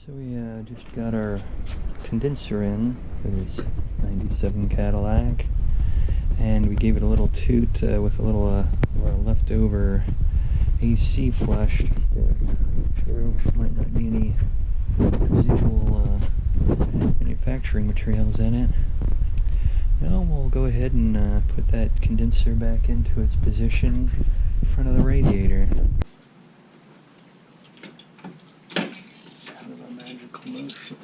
So we just got our condenser in for this 97 Cadillac, and we gave it a little toot with a little of our leftover AC flush. There might not be any residual manufacturing materials in it. Now we'll go ahead and put that condenser back into its position in front of the radiator. Kind of a magical motion.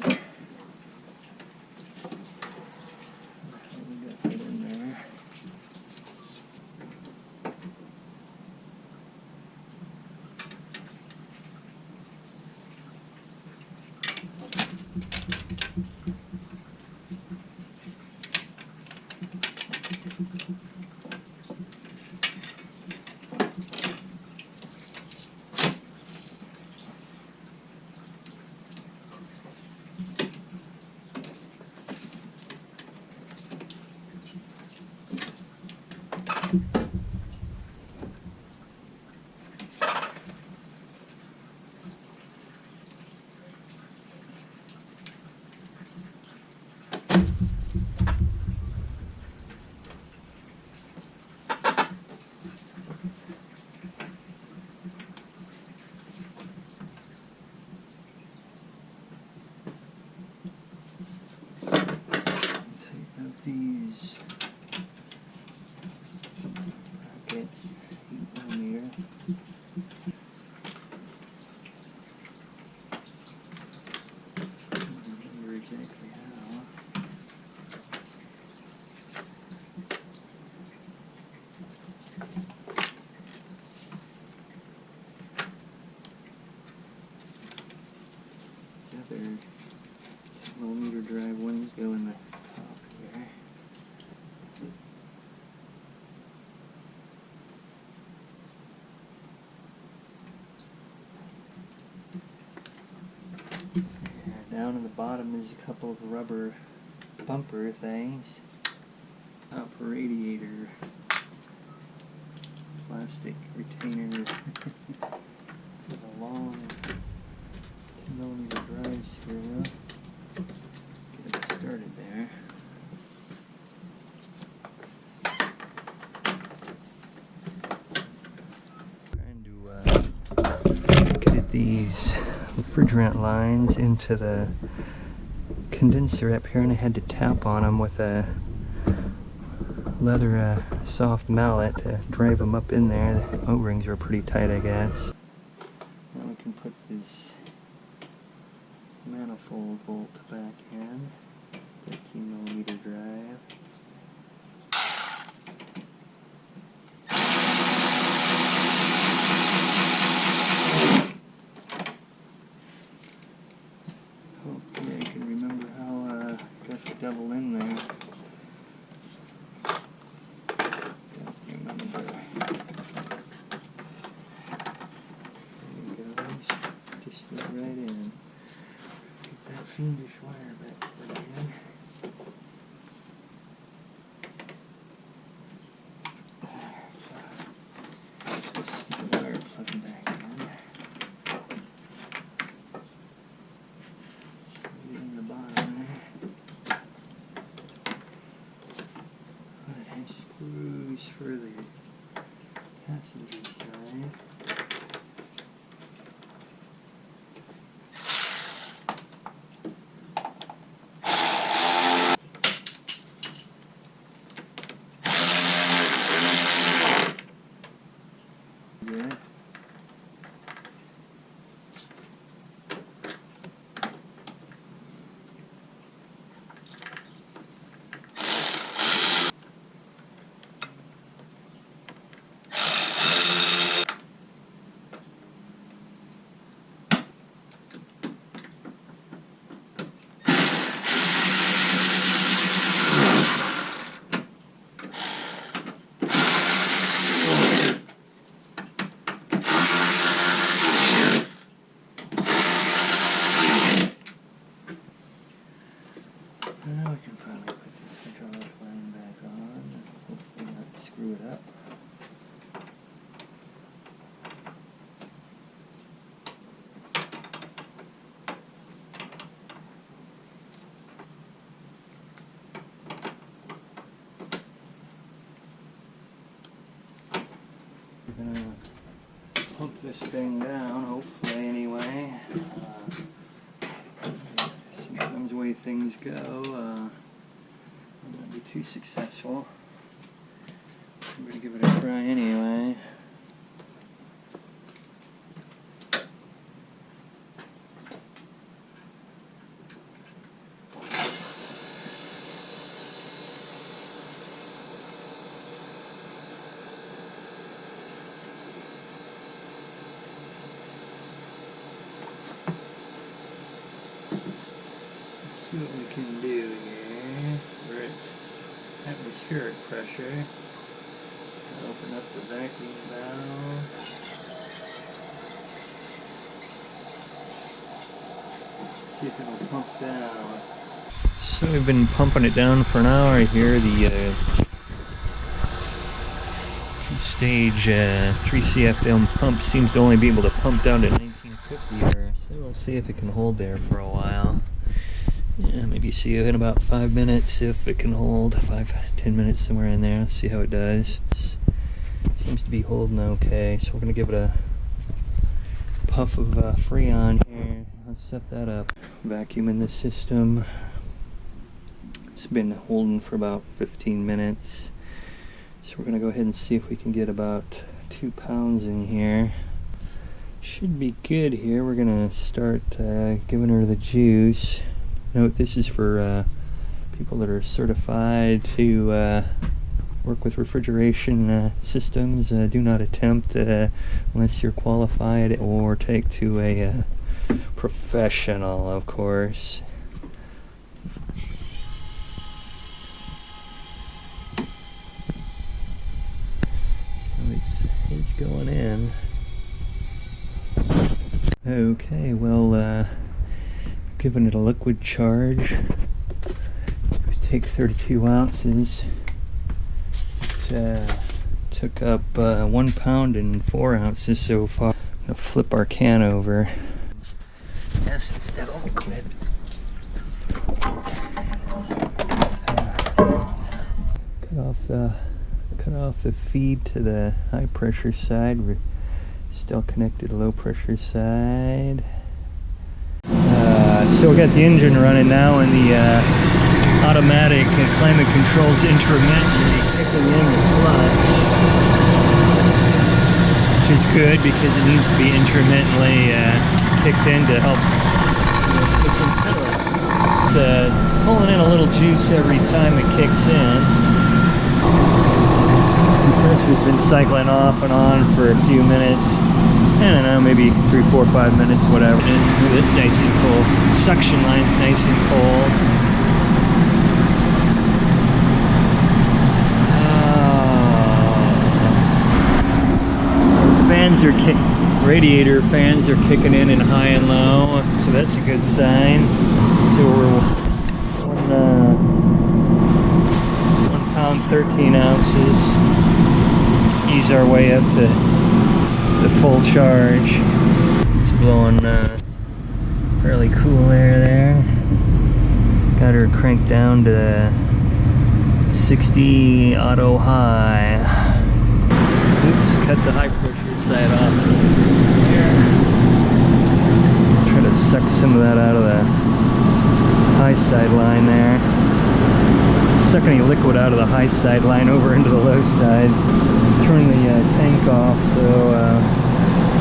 We got that in there. These brackets, 8mm. I don't remember exactly how. The other 10mm drive ones go in the top here. Down in the bottom is a couple of rubber bumper things. Upper radiator plastic retainer with a long 10mm drive screw. Get it started there. Trying to get these refrigerant lines into the condenser up here, and I had to tap on them with a leather soft mallet to drive them up in there. The O-rings are pretty tight, I guess. Now we can put this manifold bolt back in. 13mm drive. Hopefully I can remember how got the devil in there. Don't remember. There it goes. Just slid right in. Get that fiendish wire back put in. Just the wire plugged back in. In the bottom there. It has screws for the passenger side. Good. thing down, hopefully anyway. Sometimes the way things go, I'm not be too successful. I'm going to give it a try anyway. See what we can do here. We're at atmospheric pressure. Open up the vacuum valve. See if it'll pump down. So we've been pumping it down for an hour here. The stage 3 CFM pump seems to only be able to pump down to 1950 here. So we'll see if it can hold there for a while. Yeah, maybe see it in about 5 minutes if it can hold. 5-10 minutes, somewhere in there. Let's see how it does. Seems to be holding okay, so we're going to give it a puff of Freon here. Let's set that up. Vacuum in the system. It's been holding for about 15 minutes. So we're going to go ahead and see if we can get about 2 pounds in here. Should be good here. We're going to start giving her the juice. Note, this is for people that are certified to work with refrigeration systems. Do not attempt unless you're qualified, or take to a professional, of course. So it's going in. Okay, well, giving it a liquid charge. It takes 32 ounces. It took up 1 pound and 4 ounces so far. I'm gonna flip our can over. Yes, instead of liquid. Cut off the feed to the high pressure side. We're still connected to low pressure side. So we got the engine running now, and the automatic climate controls intermittently kicking in the clutch, which is good because it needs to be intermittently kicked in to help kick in pedal. It's pulling in a little juice every time it kicks in. The compressor's been cycling off and on for a few minutes. I don't know, maybe 3, 4, 5 minutes, whatever. And it's nice and cold. Suction line's nice and cold. Fans are radiator fans are kicking in high and low, so that's a good sign. So we're 1 pound 13 ounces. Ease our way up to the full charge. It's blowing fairly cool air there. Got her cranked down to 60 auto high. Oops, cut the high pressure side off here. Try to suck some of that out of the high side line there. Suck any liquid out of the high side line over into the low side. Turn the tank off, so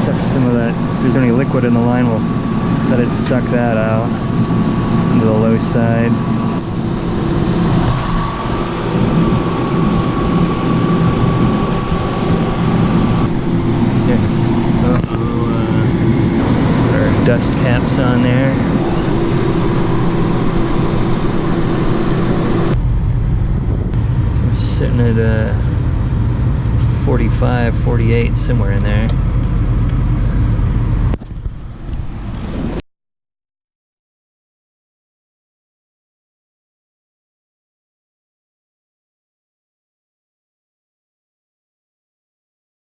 suck some of that. If there's any liquid in the line, we'll let it suck that out into the low side. Put our dust caps on there. So we're sitting at 45, 48, somewhere in there.